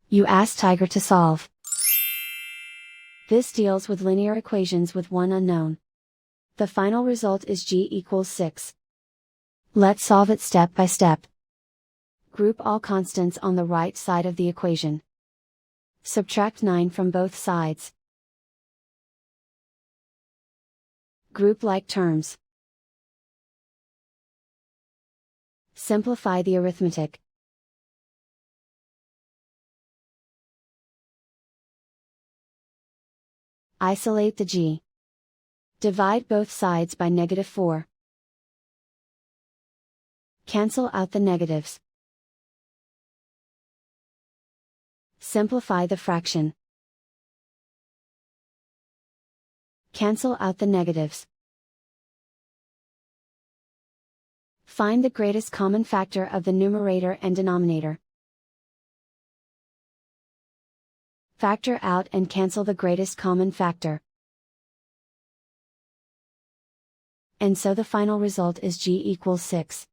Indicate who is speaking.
Speaker 1: You ask Tiger to solve. This deals with linear equations with one unknown. The final result is g equals 6. Let's solve it step by step. Group all constants on the right side of the equation. Subtract 9 from both sides. Group like terms. Simplify the arithmetic. Isolate the g. Divide both sides by -4. Cancel out the negatives. Simplify the fraction. Cancel out the negatives. Find the greatest common factor of the numerator and denominator. Factor out and cancel the greatest common factor. And so the final result is g equals 6.